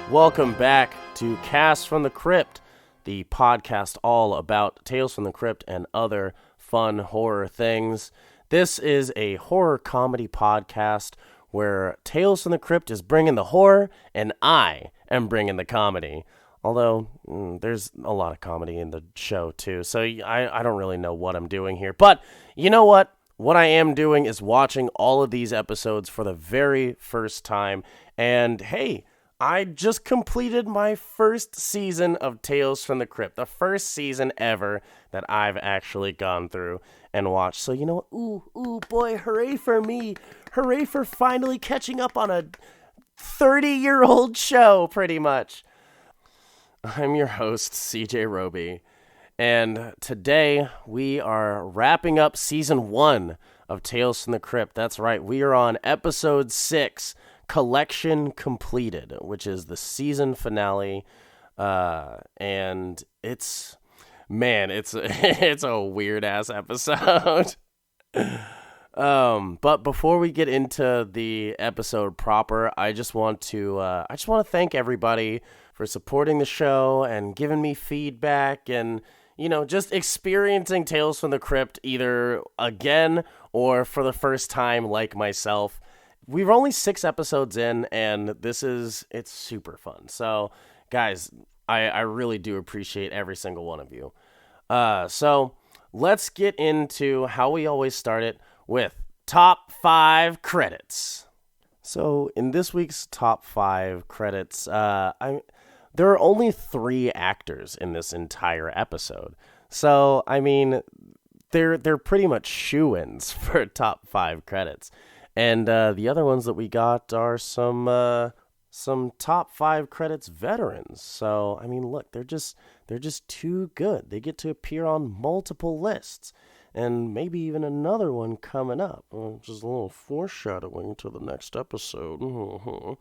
Welcome back to Cast from the Crypt, the podcast all about Tales from the Crypt and other fun horror things. This is a horror comedy podcast where Tales from the Crypt is bringing the horror and I am bringing the comedy. Although, there's a lot of comedy in the show too, so I don't really know what I'm doing here. But you know what? What I am doing is watching all of these episodes for the very first time. And hey, I just completed my first season of Tales from the Crypt. The first season ever that I've actually gone through and watched. So you know what? Ooh, boy, hooray for me. Hooray for finally catching up on a 30-year-old show, pretty much. I'm your host, CJ Roby. And today we are wrapping up season 1 of Tales from the Crypt. That's right, we are on episode 6, Collection Completed, which is the season finale. And it's a weird ass episode. But before we get into the episode proper, I just want to thank everybody for supporting the show and giving me feedback and, you know, just experiencing Tales from the Crypt either again or for the first time like myself. We're only 6 episodes in, and it's super fun. So, guys, I really do appreciate every single one of you. So, let's get into how we always start it with top 5 credits. So, in this week's top 5 credits, there are only 3 actors in this entire episode. So, I mean, they're pretty much shoo-ins for top 5 credits. And the other ones that we got are some top 5 credits veterans. So, I mean, look, they're just too good. They get to appear on multiple lists. And maybe even another one coming up. Just a little foreshadowing to the next episode.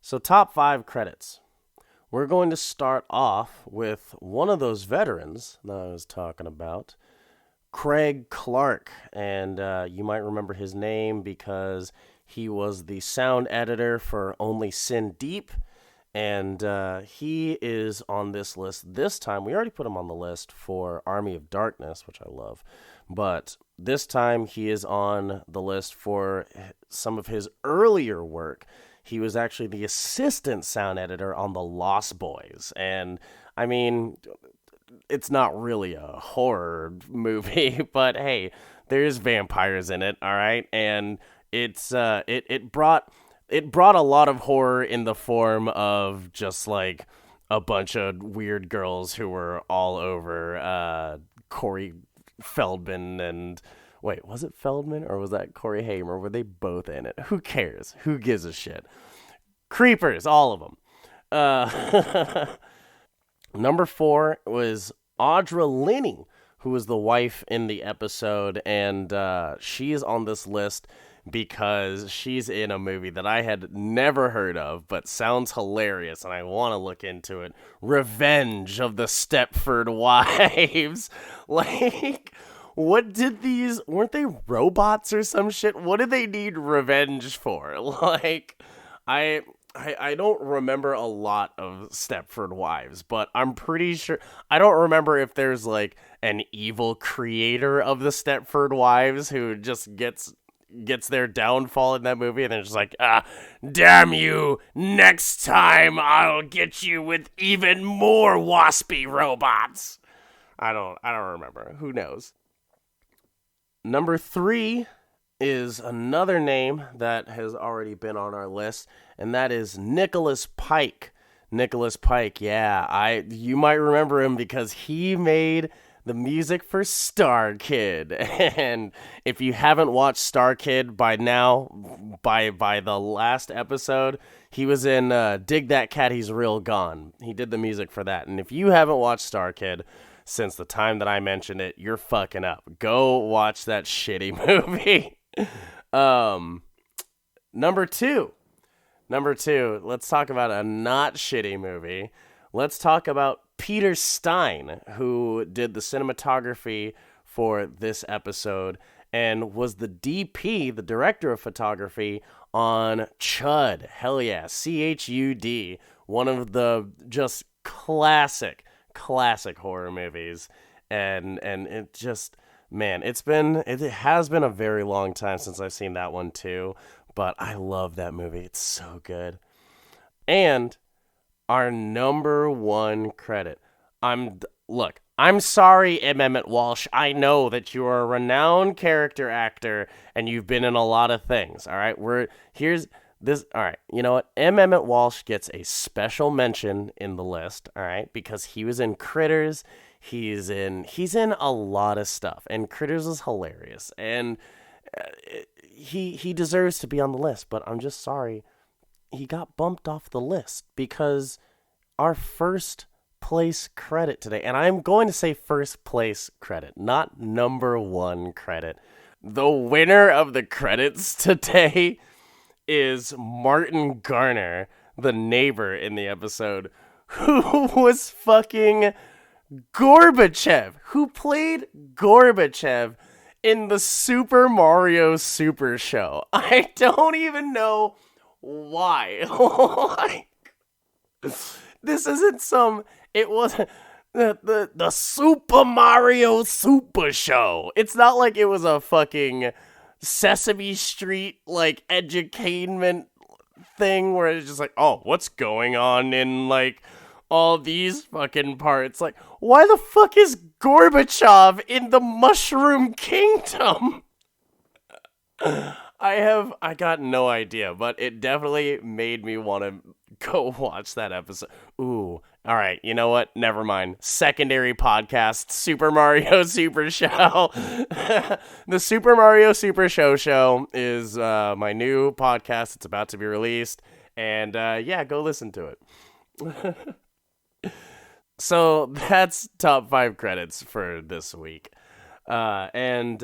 So, top 5 credits. We're going to start off with one of those veterans that I was talking about, Craig Clark. And you might remember his name because he was the sound editor for Only Sin Deep. And he is on this list this time. We already put him on the list for Army of Darkness, which I love. But this time he is on the list for some of his earlier work. He was actually the assistant sound editor on The Lost Boys. And, I mean, it's not really a horror movie, but hey, there's vampires in it, all right? And it's it brought a lot of horror in the form of just like a bunch of weird girls who were all over Corey Feldman and... Wait, was it Feldman or was that Corey Haim? Were they both in it? Who cares? Who gives a shit? Creepers, all of them. Number 4 was Audra Linney, who was the wife in the episode, and she is on this list because she's in a movie that I had never heard of, but sounds hilarious, and I want to look into it. Revenge of the Stepford Wives. Like... What did these... Weren't they robots or some shit? What did they need revenge for? Like, I don't remember a lot of Stepford Wives, but I'm pretty sure... I don't remember if there's, like, an evil creator of the Stepford Wives who just gets their downfall in that movie, and they're just like, damn you, next time I'll get you with even more waspy robots. I don't remember. Who knows? Number 3 is another name that has already been on our list, and that is Nicholas Pike. Nicholas Pike, yeah, you might remember him because he made the music for Star Kid. And if you haven't watched Star Kid by now, by the last episode, he was in Dig That Cat, He's Real Gone. He did the music for that. And if you haven't watched Star Kid since the time that I mentioned it, you're fucking up. Go watch that shitty movie. Number two, let's talk about a not shitty movie. Let's talk about Peter Stein, who did the cinematography for this episode. and was the DP, the director of photography, on Chud. Hell yeah, CHUD, one of the just classic horror movies. And it just, man, it has been a very long time since I've seen that one too, but I love that movie. It's so good. And our number one credit. I'm sorry, Emmett Walsh. I know that you are a renowned character actor and you've been in a lot of things. All right, here's this. All right, you know what? Emmett Walsh gets a special mention in the list. All right, because he was in Critters. He's in a lot of stuff, and Critters is hilarious, and he deserves to be on the list. But I'm just sorry, he got bumped off the list because our first place credit today, and I'm going to say first place credit, not number one credit. The winner of the credits today is Martin Garner, the neighbor in the episode, who was fucking Gorbachev, who played Gorbachev in the Super Mario Super Show. I don't even know why. This isn't some. It was the Super Mario Super Show. It's not like it was a fucking Sesame Street like edutainment thing where it's just like, oh, what's going on in like all these fucking parts? Like, why the fuck is Gorbachev in the Mushroom Kingdom? I got no idea, but it definitely made me want to go watch that episode. Ooh, all right, you know what? Never mind. Secondary podcast, Super Mario Super Show. The Super Mario Super Show is my new podcast. It's about to be released, and yeah, go listen to it. So that's top 5 credits for this week, and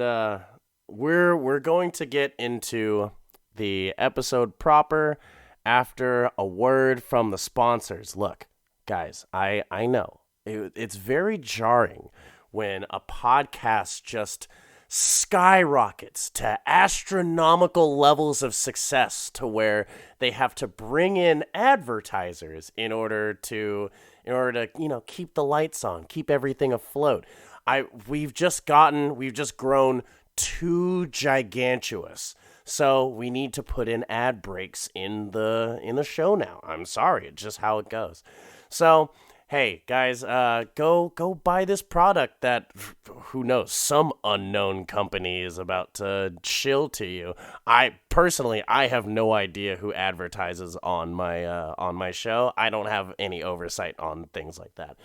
we're going to get into the episode proper after a word from the sponsors. Look, guys, I know it's very jarring when a podcast just skyrockets to astronomical levels of success to where they have to bring in advertisers in order to keep the lights on, keep everything afloat. We've just grown too gigantuous. So we need to put in ad breaks in the show now. I'm sorry, it's just how it goes. So, hey guys, go buy this product that, who knows, some unknown company is about to shill to you. I have no idea who advertises on my show. I don't have any oversight on things like that.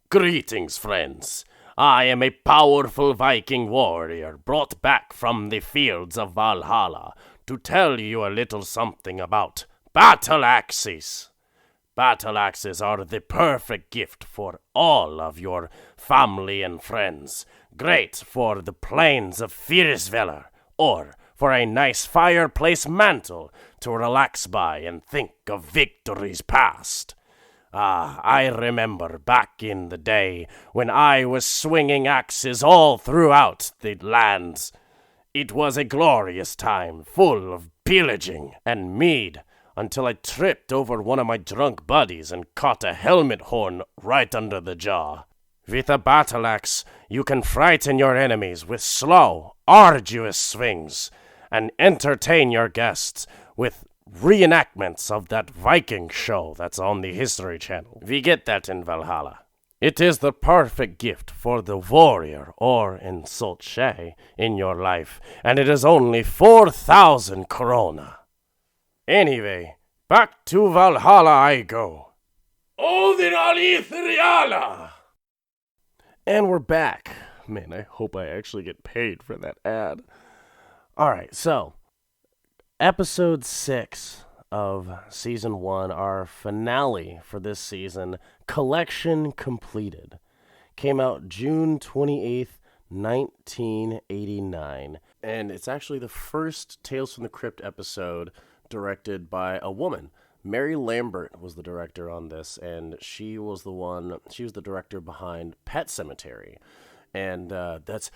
Greetings, friends. I am a powerful Viking warrior brought back from the fields of Valhalla to tell you a little something about battle axes. Battle axes are the perfect gift for all of your family and friends. Great for the plains of Fyrisvellir, or for a nice fireplace mantle to relax by and think of victories past. I remember back in the day when I was swinging axes all throughout the lands. It was a glorious time, full of pillaging and mead, until I tripped over one of my drunk buddies and caught a helmet horn right under the jaw. With a battle axe, you can frighten your enemies with slow, arduous swings, and entertain your guests with reenactments of that Viking show that's on the History Channel. We get that in Valhalla. It is the perfect gift for the warrior, or in Solche, in your life, and it is only 4,000 krona. Anyway, back to Valhalla I go. Odin Alithriala! And we're back. Man, I hope I actually get paid for that ad. Alright, so Episode 6 of Season 1, our finale for this season, Collection Completed, came out June 28th, 1989. And it's actually the first Tales from the Crypt episode directed by a woman. Mary Lambert was the director on this, and she was the director behind Pet Sematary. And that's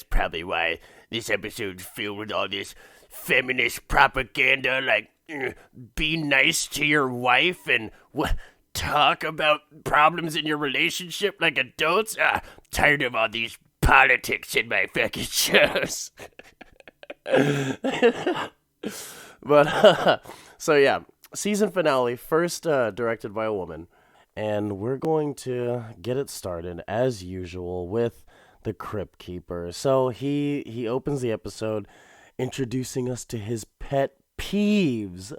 probably why this episode's filled with all this feminist propaganda, like be nice to your wife and talk about problems in your relationship like adults. Tired of all these politics in my fucking shows. But so yeah, season finale, first directed by a woman, and we're going to get it started as usual with the Crypt Keeper. So he opens the episode introducing us to his pet peeves.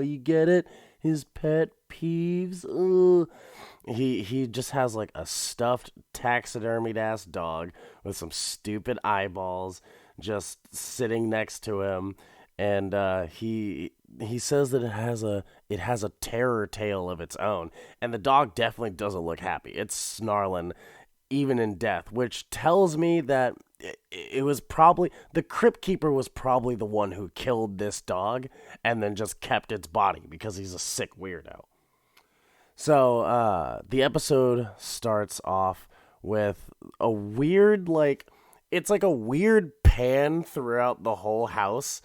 You get it? His pet peeves. He just has like a stuffed taxidermied ass dog with some stupid eyeballs just sitting next to him, and he says that it has a terror tale of its own, and the dog definitely doesn't look happy. It's snarling even in death, which tells me that it was probably the Crypt Keeper was probably the one who killed this dog and then just kept its body because he's a sick weirdo. So the episode starts off with a weird, like, it's like a weird pan throughout the whole house.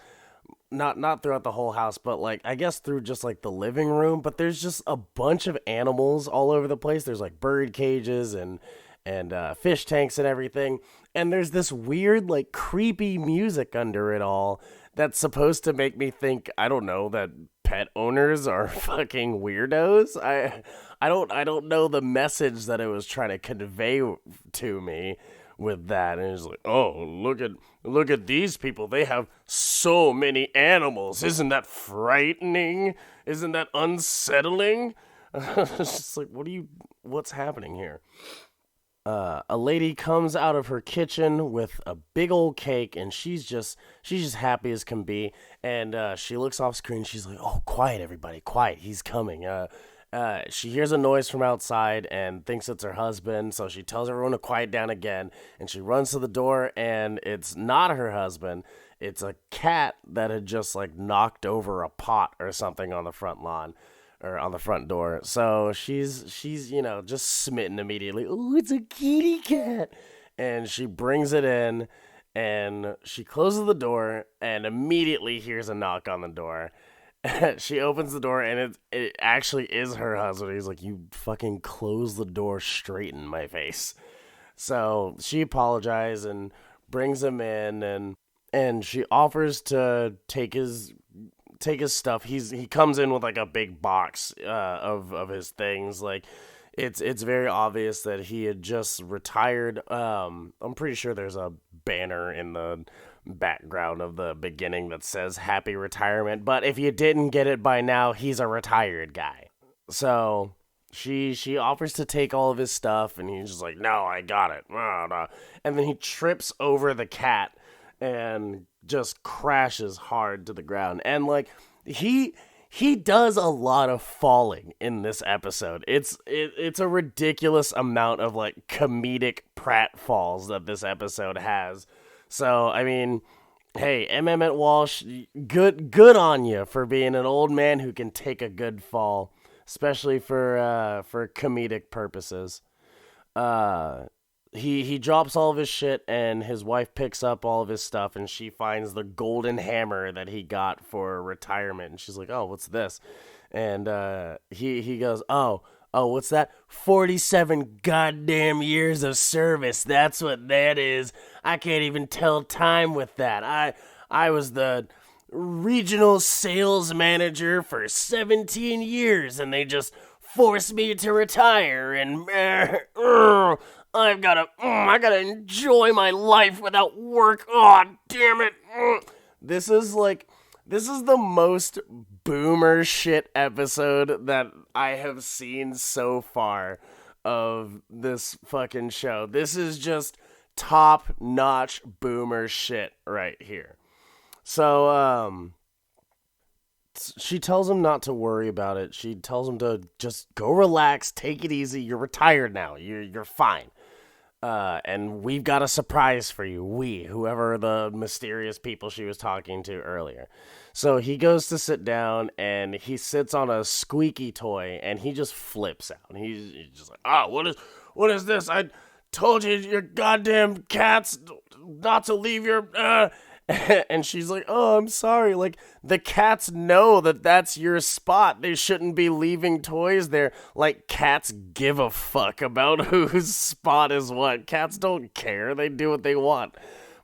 Not throughout the whole house, but like I guess through just like the living room. But there's just a bunch of animals all over the place. There's like bird cages and fish tanks and everything. And there's this weird, like, creepy music under it all that's supposed to make me think, I don't know, that pet owners are fucking weirdos. I don't know the message that it was trying to convey to me with that. And it's like, oh, look at these people. They have so many animals. Isn't that frightening? Isn't that unsettling? It's just like, what's happening here? A lady comes out of her kitchen with a big old cake, and she's just happy as can be. And she looks off screen. She's like, "Oh, quiet, everybody, quiet. He's coming." She hears a noise from outside and thinks it's her husband, so she tells everyone to quiet down again. And she runs to the door, and it's not her husband. It's a cat that had just like knocked over a pot or something on the front lawn. Or on the front door. So she's just smitten immediately. Oh, it's a kitty cat. And she brings it in and she closes the door and immediately hears a knock on the door. She opens the door and it actually is her husband. He's like, "You fucking close the door straight in my face." So she apologizes and brings him in and she offers to take his stuff. He comes in with like a big box of his things. Like it's very obvious that he had just retired. I'm pretty sure there's a banner in the background of the beginning that says happy retirement, but if you didn't get it by now, he's a retired guy. So she offers to take all of his stuff and he's just like, "No, I got it." And then he trips over the cat and just crashes hard to the ground. And like he does a lot of falling in this episode. It's a ridiculous amount of like comedic pratfalls that this episode has. So I mean, hey, Emmett Walsh, good on you for being an old man who can take a good fall, especially for comedic purposes. He drops all of his shit and his wife picks up all of his stuff and she finds the golden hammer that he got for retirement and she's like, "Oh, what's this?" And he goes, oh, what's that? 47 goddamn years of service. That's what that is. I can't even tell time with that. I was the regional sales manager for 17 years and they just forced me to retire and I gotta enjoy my life without work. Oh, damn it. This is the most boomer shit episode that I have seen so far of this fucking show. This is just top-notch boomer shit right here. So, she tells him not to worry about it. She tells him to just go relax, take it easy. You're retired now. You're fine. And we've got a surprise for you. Whoever the mysterious people she was talking to earlier. So he goes to sit down and he sits on a squeaky toy and he just flips out. And he's just like, "Oh, what is this? told you your goddamn cats not to leave your, and she's like, oh, I'm sorry. Like, the cats know that that's your spot. They shouldn't be leaving toys there. Like, cats give a fuck about whose spot is what. Cats don't care. They do what they want.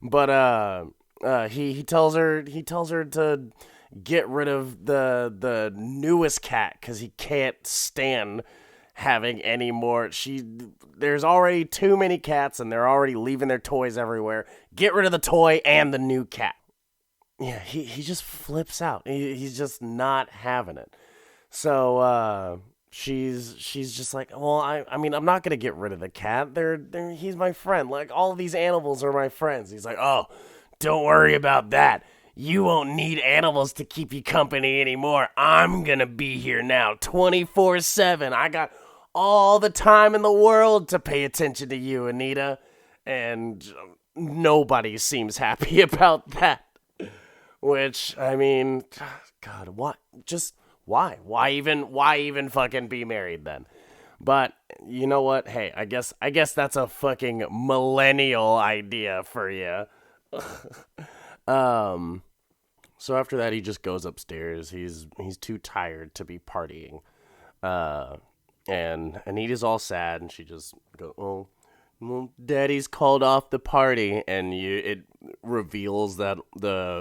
But, he tells her to get rid of the newest cat because he can't stand having any more. There's already too many cats and they're already leaving their toys everywhere. Get rid of the toy and the new cat. Yeah, he just flips out. He's just not having it. So she's just like, well, I mean, I'm not gonna get rid of the cat. He's my friend. Like, all of these animals are my friends. He's like, oh, don't worry about that. You won't need animals to keep you company anymore. I'm gonna be here now 24/7. I got all the time in the world to pay attention to you, Anita. And nobody seems happy about that. Which, I mean, God, what? Just why? Why even fucking be married then? But you know what? Hey, I guess that's a fucking millennial idea for you. So after that, he just goes upstairs. He's too tired to be partying. And Anita's all sad, and she just goes, oh, well, Daddy's called off the party. And it reveals that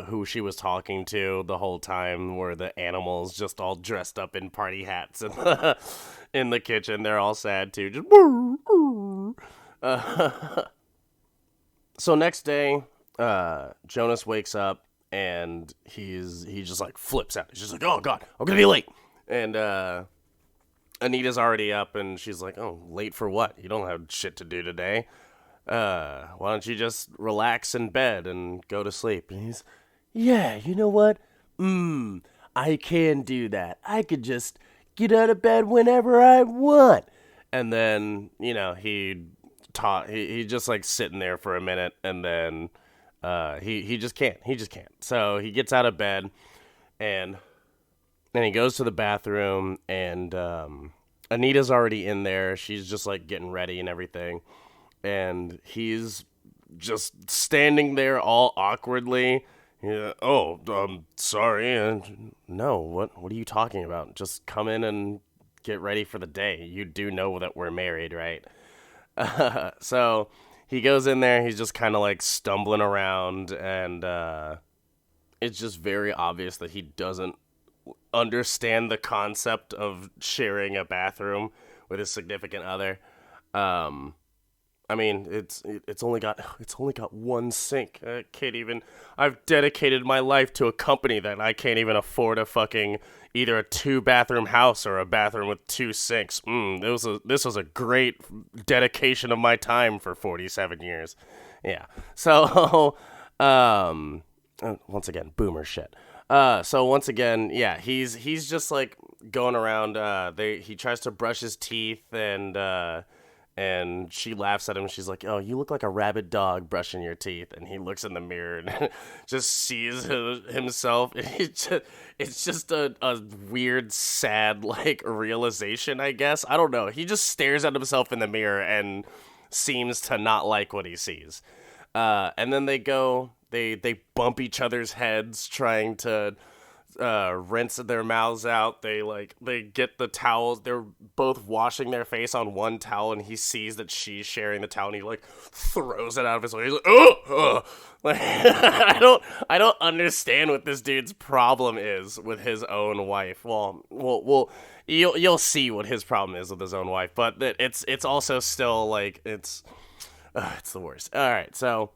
who she was talking to the whole time were the animals, just all dressed up in party hats in the kitchen. They're all sad too. Just so next day, Jonas wakes up and he just like flips out. He's just like, oh God, I'm gonna be late. And Anita's already up and she's like, oh, late for what? You don't have shit to do today. Why don't you just relax in bed and go to sleep? And he's, yeah, you know what? I can do that. I could just get out of bed whenever I want. And then, you know, he just like sitting there for a minute, and then he just can't. So he gets out of bed, and then he goes to the bathroom, and Anita's already in there. She's just like getting ready and everything, and he's just standing there all awkwardly. Yeah. Oh, sorry. No, what are you talking about? Just come in and get ready for the day. You do know that we're married, right? So he goes in there. He's just kind of like stumbling around, and it's just very obvious that he doesn't understand the concept of sharing a bathroom with his significant other. I mean, it's only got one sink. I've dedicated my life to a company that I can't even afford a fucking either a 2-bathroom house or a bathroom with 2 sinks. This was a great dedication of my time for 47 years. Yeah. So, once again, boomer shit. So once again, yeah, he's just like going around. He tries to brush his teeth, and she laughs at him. She's like, oh, you look like a rabid dog brushing your teeth. And he looks in the mirror and just sees himself. It's just a weird, sad, like, realization, I guess. I don't know. He just stares at himself in the mirror and seems to not like what he sees. And then they bump each other's heads trying to rinse their mouths out. They get the towels. They're both washing their face on one towel, and he sees that she's sharing the towel, and he like throws it out of his way. He's like, oh. Like, I don't understand what this dude's problem is with his own wife. Well, you'll see what his problem is with his own wife, but it's also still like it's the worst. All right, so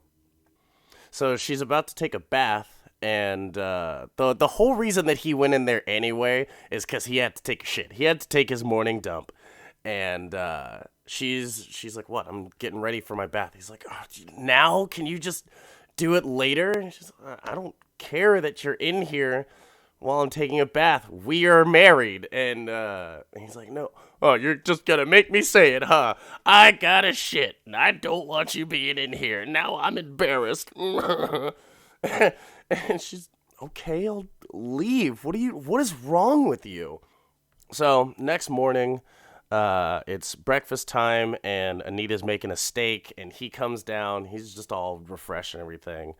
she's about to take a bath. And the whole reason that he went in there anyway is because he had to take a shit. He had to take his morning dump. And she's like, what? I'm getting ready for my bath. He's like, oh, now? Can you just do it later? And she's like, I don't care that you're in here while I'm taking a bath. We are married. And he's like, no. Oh, you're just gonna make me say it, huh? I got a shit. And I don't want you being in here. Now I'm embarrassed. And she's, okay, I'll leave. What is wrong with you? So next morning, It's breakfast time, and Anita's making a steak, and he comes down. He's just all refreshed and everything.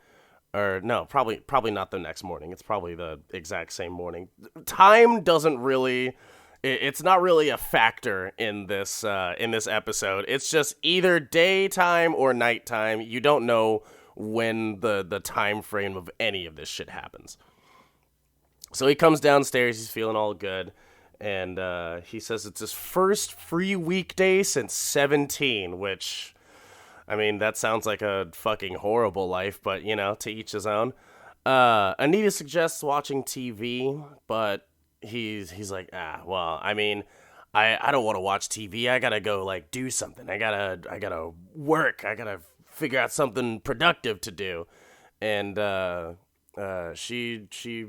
Or no, probably not the next morning. It's probably the exact same morning. Time doesn't really. It's not really a factor in this episode. It's just either daytime or nighttime. You don't know when the time frame of any of this shit happens. So he comes downstairs. He's feeling all good. And he says it's his first free weekday since 17, which, I mean, that sounds like a fucking horrible life, but, to each his own. Anita suggests watching TV, but he's like, well, I mean, I don't want to watch TV. I gotta go, like, do something. I gotta work. I gotta figure out something productive to do. And she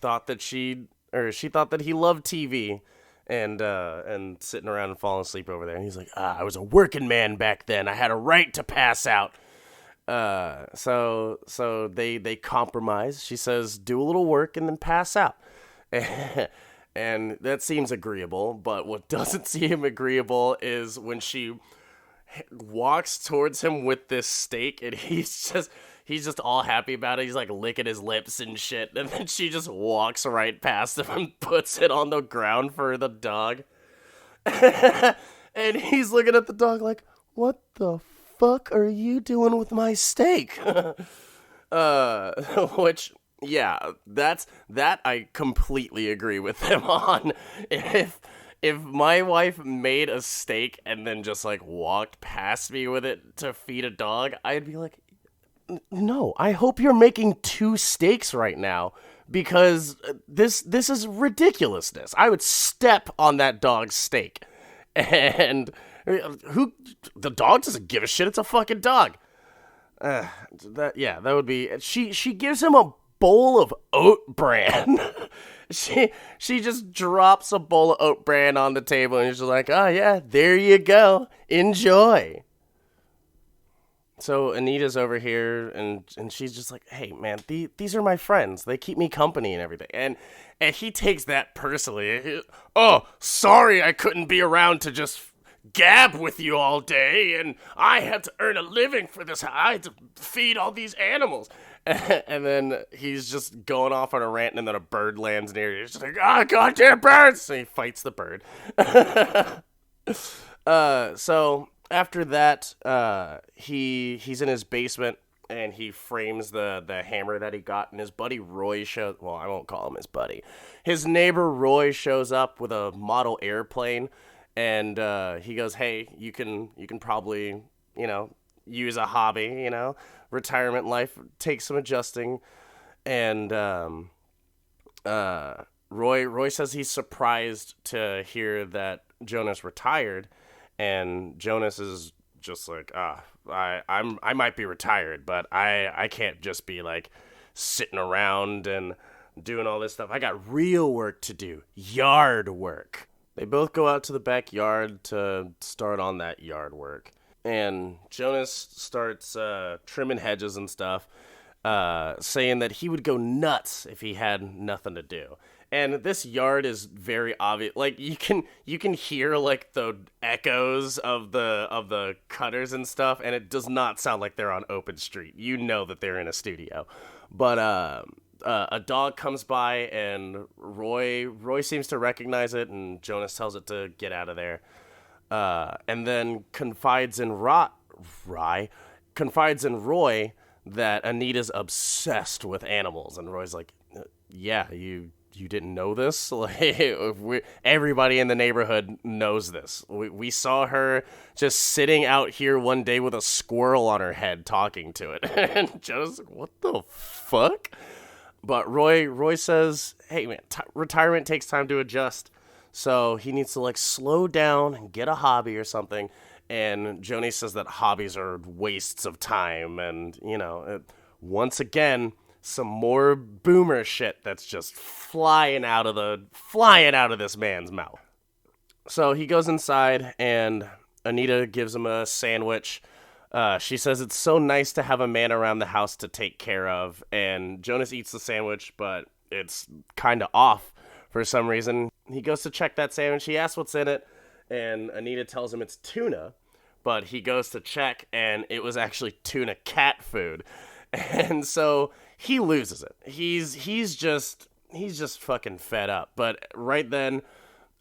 thought that she thought that he loved TV and sitting around and falling asleep over there. And he's like, I was a working man back then. I had a right to pass out. So they compromise. She says, do a little work and then pass out. And that seems agreeable, but what doesn't seem agreeable is when she walks towards him with this steak, and he's just all happy about it. He's like licking his lips and shit, and then she just walks right past him and puts it on the ground for the dog. And he's looking at the dog like, what the fuck are you doing with my steak? Which, yeah, that I completely agree with him on. If my wife made a steak and then just like walked past me with it to feed a dog, I'd be like, no, I hope you're making two steaks right now, because this is ridiculousness. I would step on that dog's steak. And the dog doesn't give a shit. It's a fucking dog. That would be. She gives him a bowl of oat bran. she just drops a bowl of oat bran on the table, and she's like, oh yeah, there you go, enjoy. So Anita's over here, and she's just like, hey, man, these are my friends. They keep me company and everything. And he takes that personally. Oh, sorry I couldn't be around to just gab with you all day, and I had to earn a living for this. I had to feed all these animals. And then he's just going off on a rant, and then a bird lands near you. He's just like, goddamn birds! So he fights the bird. So after that, he's in his basement, and he frames the hammer that he got, and his buddy Roy shows. Well, I won't call him his buddy. His neighbor Roy shows up with a model airplane, and he goes, "Hey, you can probably use a hobby, retirement life takes some adjusting." And Roy says he's surprised to hear that Jonas retired. And Jonas is just like, I might be retired, but I can't just be like sitting around and doing all this stuff. I got real work to do, yard work. They both go out to the backyard to start on that yard work. And Jonas starts trimming hedges and stuff, saying that he would go nuts if he had nothing to do. And this yard is very obvious. Like you can hear like the echoes of the cutters and stuff, and it does not sound like they're on open street. You know that they're in a studio. But a dog comes by, and Roy seems to recognize it, and Jonas tells it to get out of there. And then confides in Roy that Anita's obsessed with animals, and Roy's like, yeah, you didn't know this? Like, everybody in the neighborhood knows this. We saw her just sitting out here one day with a squirrel on her head talking to it. And Jonas like, what the fuck? But Roy says, hey man, retirement takes time to adjust. So he needs to like slow down and get a hobby or something. And Joni says that hobbies are wastes of time. And, once again, some more boomer shit that's just flying out of this man's mouth. So he goes inside, and Anita gives him a sandwich. She says it's so nice to have a man around the house to take care of. And Jonas eats the sandwich, but it's kind of off for some reason. He goes to check that sandwich. He asks what's in it, And Anita tells him it's tuna, but he goes to check, and it was actually tuna cat food. And so he loses it. He's just fucking fed up. But right then,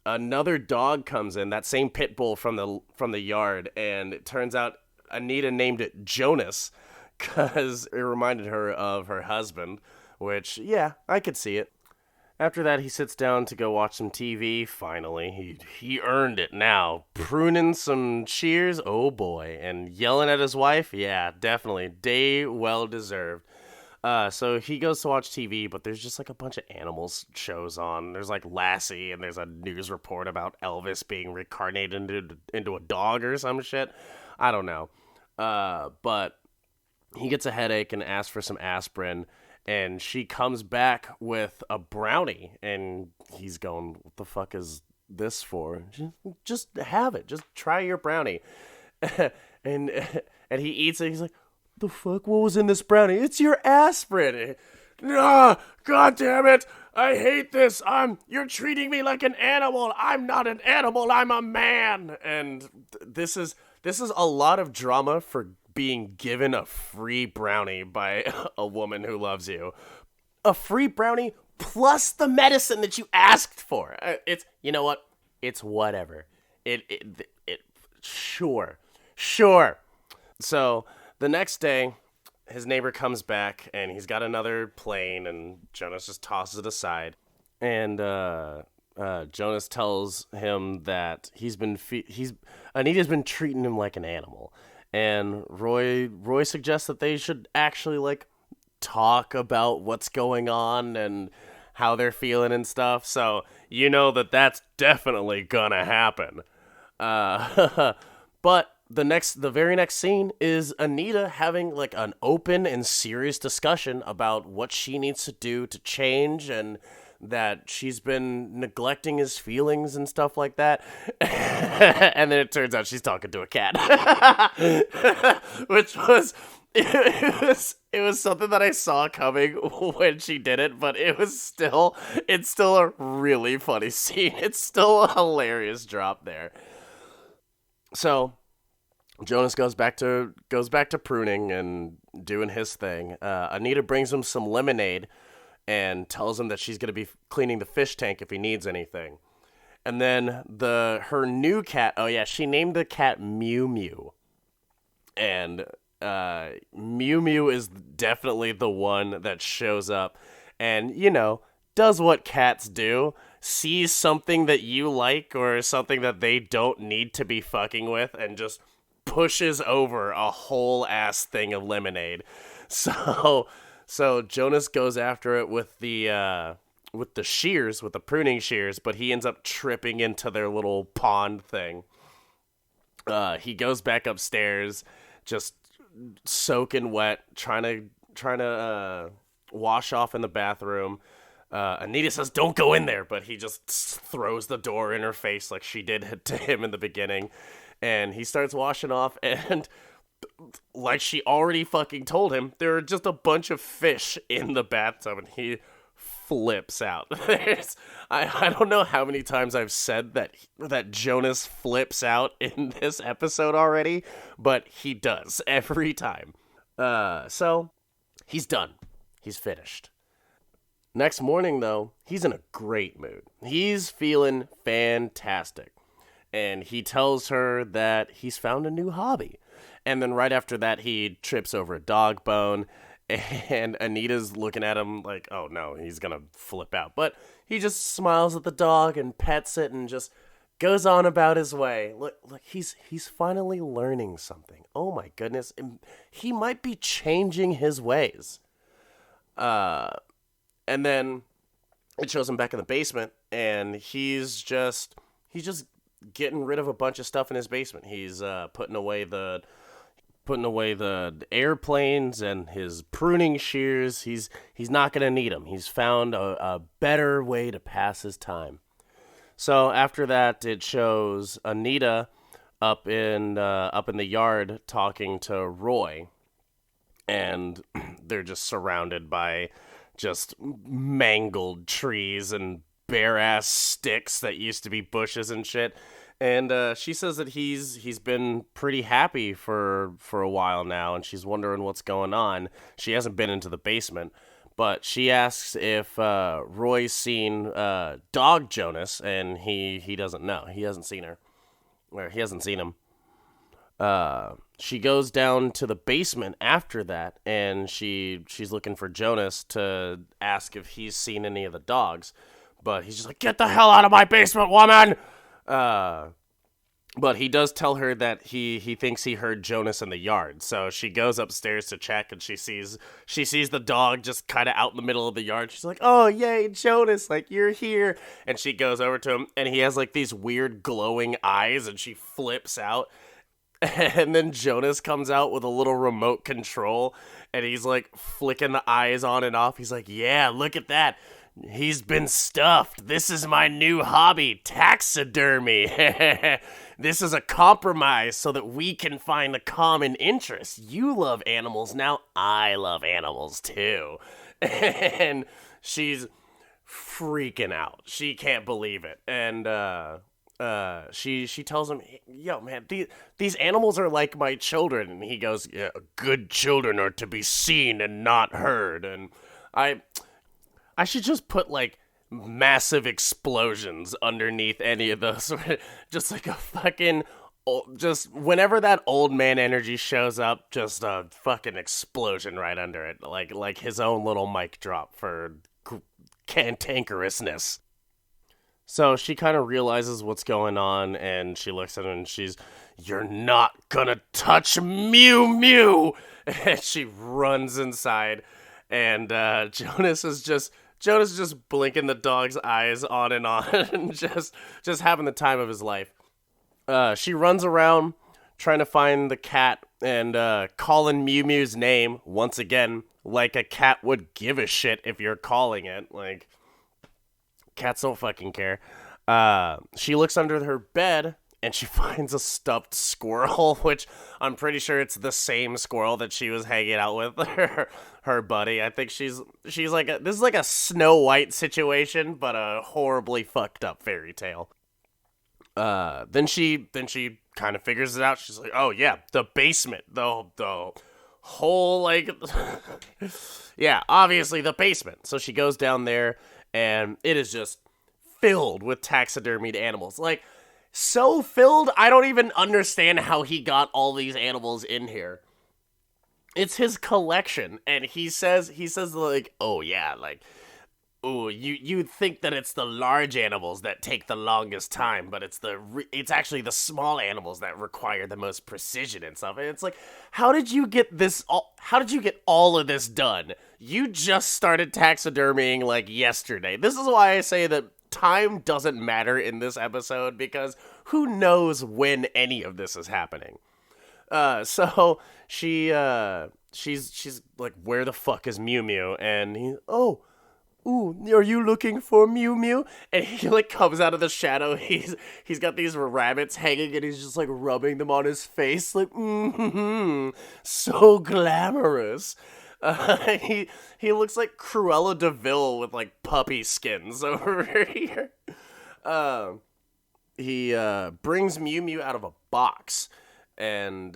another dog comes in, that same pit bull from the yard, and it turns out Anita named it Jonas because it reminded her of her husband, which, yeah, I could see it. After that, he sits down to go watch some TV. Finally, he earned it now. Pruning some shears, oh boy, and yelling at his wife, yeah, definitely. Day well deserved. So he goes to watch TV, but there's just like a bunch of animals shows on. There's like Lassie, and there's a news report about Elvis being reincarnated into a dog or some shit. I don't know. But he gets a headache and asks for some aspirin. And she comes back with a brownie, and he's going, what the fuck is this for? Just have it. Just try your brownie. and he eats it. He's like, the fuck? What was in this brownie? It's your aspirin. No, God damn it. I hate this. You're treating me like an animal. I'm not an animal. I'm a man. And this is a lot of drama for being given a free brownie by a woman who loves you. A free brownie plus the medicine that you asked for. It's, you know what? It's whatever. Sure. So the next day, his neighbor comes back and he's got another plane, and Jonas just tosses it aside. And Jonas tells him that Anita's been treating him like an animal. And Roy suggests that they should actually, like, talk about what's going on and how they're feeling and stuff. So you know that's definitely gonna happen. But the very next scene is Anita having, like, an open and serious discussion about what she needs to do to change, and that she's been neglecting his feelings and stuff like that. And then it turns out she's talking to a cat. Which was it was something that I saw coming when she did it, but it's still a really funny scene. It's still a hilarious drop there. So Jonas goes back to pruning and doing his thing. Anita brings him some lemonade and tells him that she's going to be cleaning the fish tank if he needs anything. And then her new cat, oh yeah, she named the cat Mew Mew. And Mew Mew is definitely the one that shows up and, does what cats do. Sees something that you like or something that they don't need to be fucking with and just pushes over a whole ass thing of lemonade. So Jonas goes after it with the shears, with the pruning shears, but he ends up tripping into their little pond thing. He goes back upstairs, just soaking wet, trying to wash off in the bathroom. Anita says, "Don't go in there," but he just throws the door in her face like she did to him in the beginning, and he starts washing off, and like she already fucking told him, there are just a bunch of fish in the bathtub, and he flips out. I don't know how many times I've said that Jonas flips out in this episode already, but he does every time. So he's done. He's finished. Next morning, though, he's in a great mood. He's feeling fantastic. And he tells her that he's found a new hobby. And then right after that, he trips over a dog bone. And Anita's looking at him like, oh no, he's going to flip out. But he just smiles at the dog and pets it and just goes on about his way. Look, he's finally learning something. Oh my goodness. He might be changing his ways. And then it shows him back in the basement, and he's just getting rid of a bunch of stuff in his basement. He's putting away the airplanes and his pruning shears. He's not gonna need them. He's found a better way to pass his time. So after that, it shows Anita up in the yard talking to Roy, and they're just surrounded by just mangled trees and bare ass sticks that used to be bushes and shit. And she says that he's been pretty happy for a while now, and she's wondering what's going on. She hasn't been into the basement, but she asks if Roy's seen Dog Jonas, and he doesn't know. He hasn't seen her, or he hasn't seen him. She goes down to the basement after that, and she's looking for Jonas to ask if he's seen any of the dogs, but he's just like, "Get the hell out of my basement, woman!" But he does tell her that he thinks he heard Jonas in the yard. So she goes upstairs to check, and she sees the dog just kind of out in the middle of the yard. She's like, "Oh, yay, Jonas, like, you're here." And she goes over to him, and he has like these weird glowing eyes, and she flips out. And then Jonas comes out with a little remote control, and he's like flicking the eyes on and off. He's like, "Yeah, look at that. He's been stuffed. This is my new hobby, taxidermy. This is a compromise so that we can find a common interest. You love animals, now I love animals too." And she's freaking out. She can't believe it. And she tells him, "Yo, man, these animals are like my children." And he goes, "Yeah, good children are to be seen and not heard." And I should just put, like, massive explosions underneath any of those. Just like a fucking, just whenever that old man energy shows up, just a fucking explosion right under it. Like his own little mic drop for cantankerousness. So she kind of realizes what's going on, and she looks at him and "You're not gonna touch Mew Mew!" And she runs inside, and Jonas is just blinking the dog's eyes on and on, and just having the time of his life. She runs around trying to find the cat and calling Mew Mew's name once again, like a cat would give a shit if you're calling it. Like, cats don't fucking care. She looks under her bed, and she finds a stuffed squirrel, which I'm pretty sure it's the same squirrel that she was hanging out with her buddy. I think she's like this is like a Snow White situation, but a horribly fucked up fairy tale. Then she kind of figures it out. She's like, "Oh yeah, the basement, the whole, like," yeah, obviously the basement. So she goes down there, and it is just filled with taxidermied animals. Like, so filled, I don't even understand how he got all these animals in here. It's his collection, and he says like, "Oh yeah, like, oh, you'd think that it's the large animals that take the longest time, but it's actually the small animals that require the most precision and stuff." And it's like, how did you get all of this done? You just started taxidermying like yesterday. This is why I say that time doesn't matter in this episode, because who knows when any of this is happening. So she's like, "Where the fuck is Mew Mew?" And "Oh, ooh, are you looking for Mew Mew?" And he like comes out of the shadow. He's got these rabbits hanging, and he's just like rubbing them on his face, like, so glamorous. He looks like Cruella de Vil with like puppy skins over here. He brings Mew Mew out of a box, and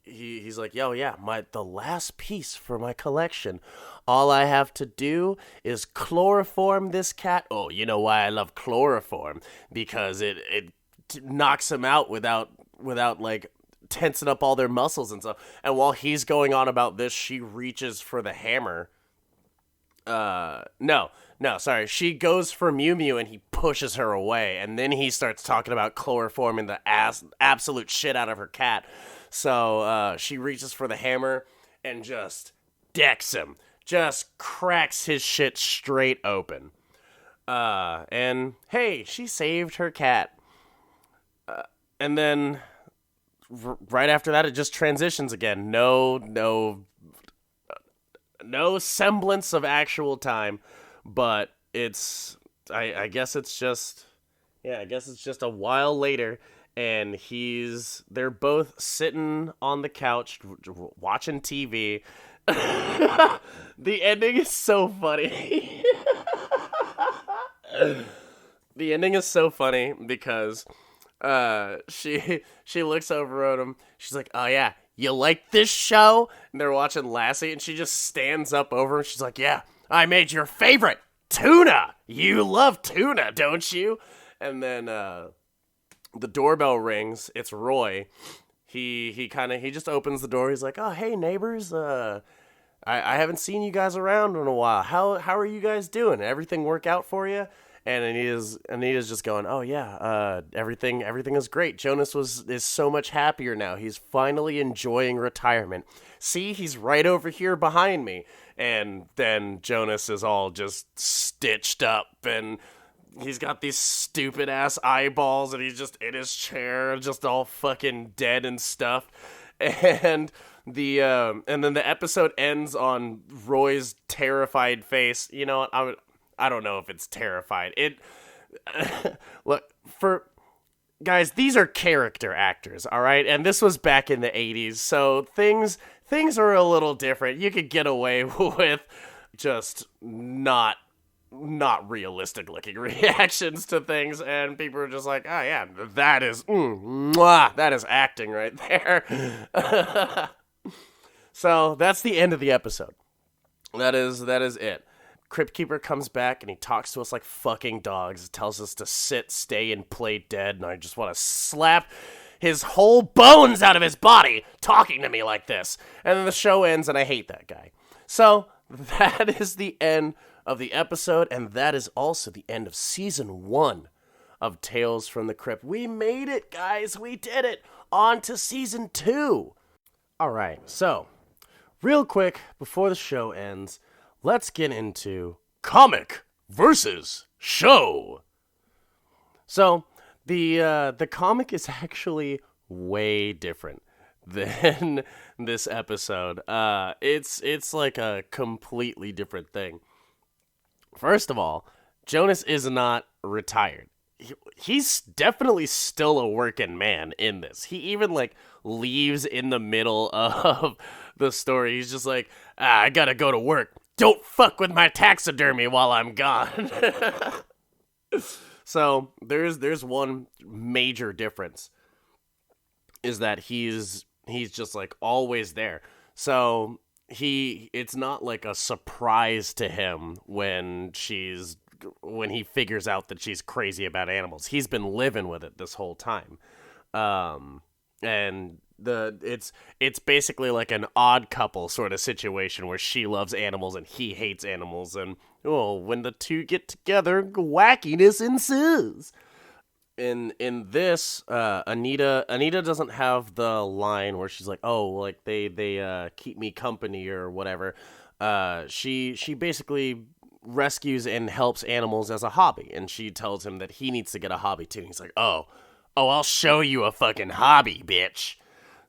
he's like, "Yo, yeah, the last piece for my collection. All I have to do is chloroform this cat." Oh, you know why I love chloroform? Because it knocks him out without like tensing up all their muscles and stuff. And while he's going on about this, she reaches for the hammer. No, sorry. She goes for Mew Mew, and he pushes her away. And then he starts talking about chloroforming the absolute shit out of her cat. So she reaches for the hammer and just decks him. Just cracks his shit straight open. And hey, she saved her cat. And then right after that, it just transitions again. No semblance of actual time, but I guess it's just a while later, and they're both sitting on the couch watching TV. The ending is so funny. The ending is so funny because She looks over at him. She's like, "Oh yeah, you like this show?" And they're watching Lassie, and she just stands up over him. She's like, "Yeah, I made your favorite tuna. You love tuna, don't you?" And then the doorbell rings. It's Roy. He just opens the door. He's like, "Oh hey neighbors, I haven't seen you guys around in a while. How are you guys doing? Everything work out for you?" And Anita's just going, "Oh yeah, everything is great. Jonas is so much happier now. He's finally enjoying retirement. See, he's right over here behind me." And then Jonas is all just stitched up, and he's got these stupid ass eyeballs, and he's just in his chair, just all fucking dead and stuff. And and then the episode ends on Roy's terrified face. You know what? I don't know if it's terrified. Look, for guys, these are character actors, all right? And this was back in the 80s, so things are a little different. You could get away with just not realistic looking reactions to things, and people are just like, "Oh yeah, that is that is acting right there." So that's the end of the episode. That is it. Crypt Keeper comes back and he talks to us like fucking dogs. Tells us to sit, stay, and play dead. And I just want to slap his whole bones out of his body talking to me like this. And then the show ends and I hate that guy. So that is the end of the episode. And that is also the end of season 1 of Tales from the Crypt. We made it, guys. We did it. On to season 2. All right. So real quick before the show ends, let's get into comic versus show. So the comic is actually way different than this episode. It's like a completely different thing. First of all, Jonas is not retired. He's definitely still a working man in this. He even like leaves in the middle of the story. He's just like, I gotta go to work. Don't fuck with my taxidermy while I'm gone. So there's one major difference, is that he's just like always there. So it's not like a surprise to him when he figures out that she's crazy about animals. He's been living with it this whole time. And it's basically like an odd couple sort of situation where she loves animals and he hates animals, and when the two get together, wackiness ensues. In this, Anita doesn't have the line where she's like, "Oh, like they keep me company" or whatever. She basically rescues and helps animals as a hobby, and she tells him that he needs to get a hobby too. And he's like, "Oh, I'll show you a fucking hobby, bitch."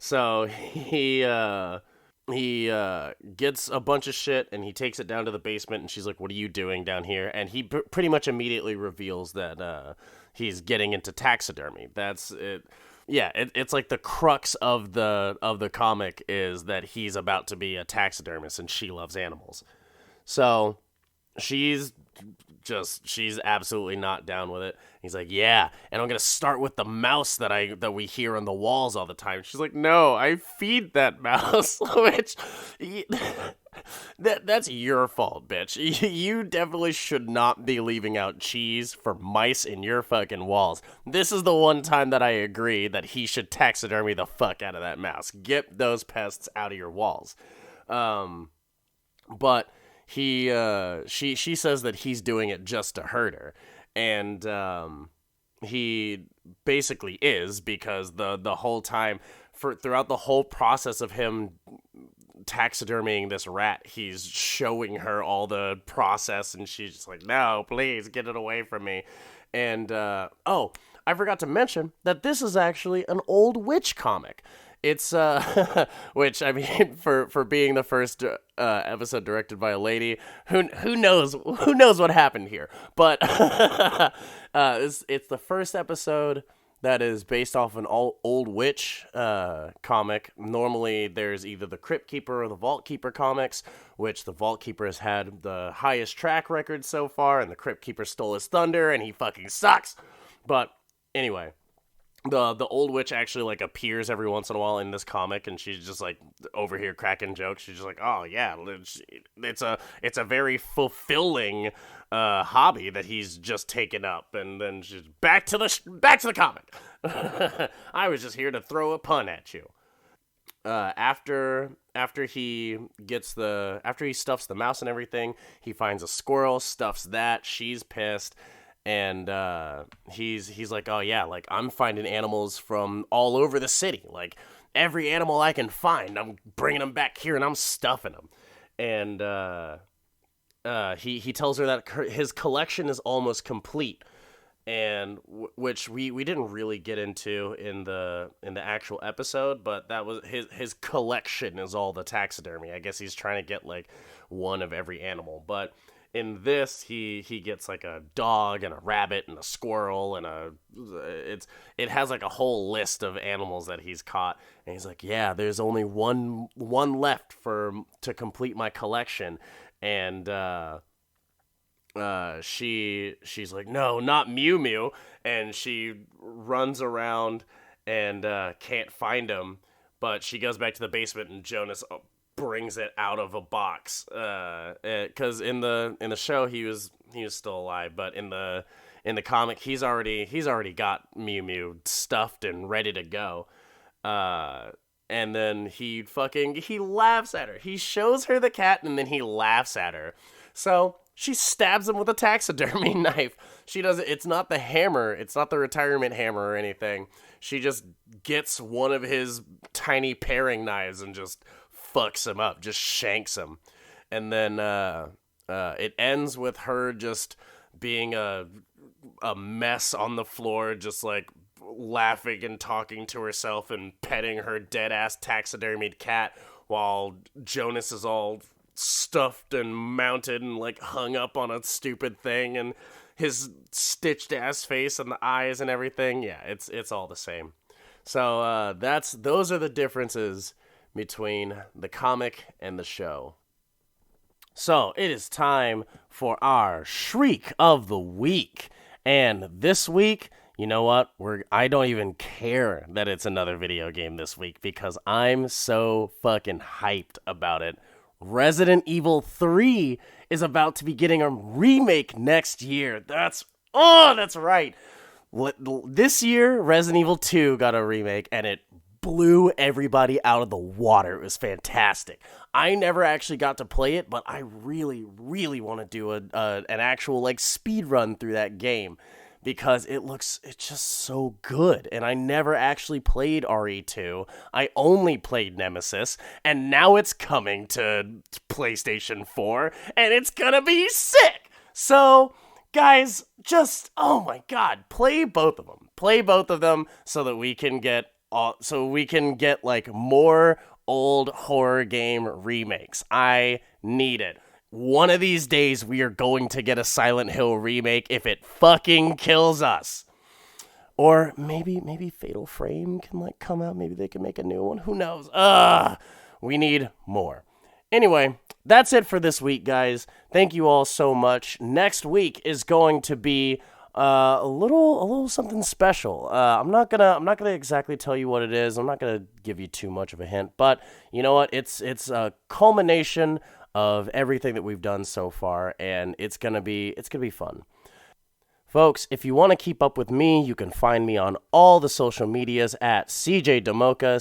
So he gets a bunch of shit and he takes it down to the basement, and she's like, "What are you doing down here?" And he pretty much immediately reveals that he's getting into taxidermy. That's it. Yeah, it's like the crux of the comic is that he's about to be a taxidermist and she loves animals. So she's absolutely not down with it. He's like, "Yeah, and I'm gonna start with the mouse that we hear on the walls all the time." She's like, "No, I feed that mouse," which that's your fault, bitch. You definitely should not be leaving out cheese for mice in your fucking walls. This is the one time that I agree that he should taxidermy the fuck out of that mouse. Get those pests out of your walls. But she says that he's doing it just to hurt her, and he basically is, because the whole time, throughout the whole process of him taxidermying this rat, he's showing her all the process, and she's just like, "No, please get it away from me." And I forgot to mention that this is actually an old witch comic. It's which, I mean, for being the first episode directed by a lady, who knows what happened here. But it's the first episode that is based off an old witch comic. Normally there's either the Crypt Keeper or the Vault Keeper comics, which the Vault Keeper has had the highest track record so far, and the Crypt Keeper stole his thunder and he fucking sucks. But anyway, The old witch actually like appears every once in a while in this comic, and she's just like over here cracking jokes. She's just like, oh yeah, it's a very fulfilling hobby that he's just taken up. And then she's back to the comic. I was just here to throw a pun at you. After he stuffs the mouse and everything, he finds a squirrel, stuffs that. She's pissed. And he's like, oh yeah, like I'm finding animals from all over the city, like every animal I can find, I'm bringing them back here and I'm stuffing them. And he tells her that his collection is almost complete, and which we didn't really get into in the actual episode, but that was his collection is all the taxidermy. I guess he's trying to get like one of every animal, but in this, he gets like a dog and a rabbit and a squirrel and it has like a whole list of animals that he's caught, and he's like, yeah, there's only one left to complete my collection. And she's like, no, not Mew Mew, and she runs around and can't find him, but she goes back to the basement and Jonas brings it out of a box, because in the show he was still alive, but in the comic he's already got Mew Mew stuffed and ready to go. And then he laughs at her. He shows her the cat and then he laughs at her. So she stabs him with a taxidermy knife. She does it. It's not the hammer. It's not the retirement hammer or anything. She just gets one of his tiny paring knives and just fucks him up, just shanks him. And then it ends with her just being a mess on the floor, just like laughing and talking to herself and petting her dead-ass taxidermied cat while Jonas is all stuffed and mounted and like hung up on a stupid thing, and his stitched-ass face and the eyes and everything. Yeah, it's all the same. So those are the differences between the comic and the show. So it is time for our Shriek of the Week. And this week, you know what? I don't even care that it's another video game this week because I'm so fucking hyped about it. Resident Evil 3 is about to be getting a remake next year. That's right. This year, Resident Evil 2 got a remake, and it blew everybody out of the water. It was fantastic. I never actually got to play it, but I really, really want to do an actual like speed run through that game because it's just so good. And I never actually played RE2. I only played NEMISIS, and now it's coming to PlayStation 4, and it's gonna be sick. So, guys, just, oh my god, play both of them. Play both of them so that we can get like more old horror game remakes. I need it. One of these days we are going to get a Silent Hill remake if it fucking kills us. Or maybe Fatal Frame can like come out. Maybe they can make a new one. Who knows? We need more. Anyway, that's it for this week, guys. Thank you all so much. Next week is going to be a little something special. I'm not gonna exactly tell you what it is. I'm not gonna give you too much of a hint, but you know what? It's a culmination of everything that we've done so far, and it's gonna be fun. Folks, if you want to keep up with me, you can find me on all the social medias at CJ Damocha,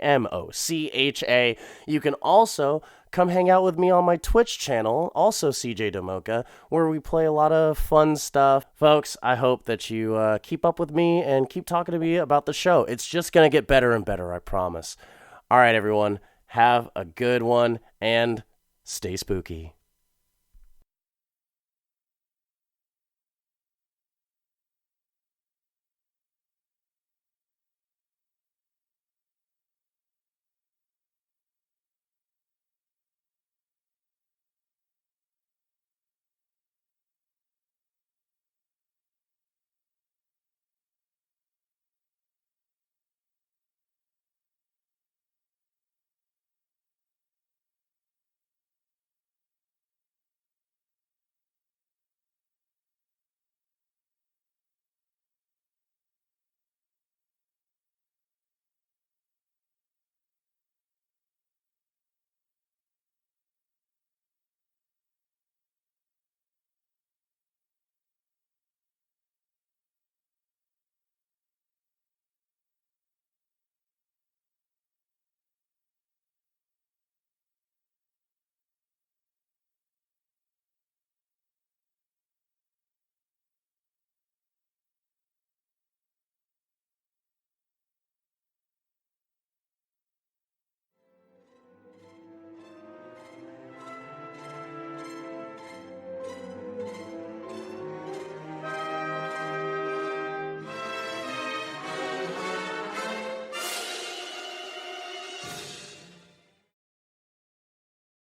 CJDAMOCHA. You can also come hang out with me on my Twitch channel, also CJ Damocha, where we play a lot of fun stuff. Folks, I hope that you keep up with me and keep talking to me about the show. It's just going to get better and better, I promise. All right, everyone, have a good one and stay spooky.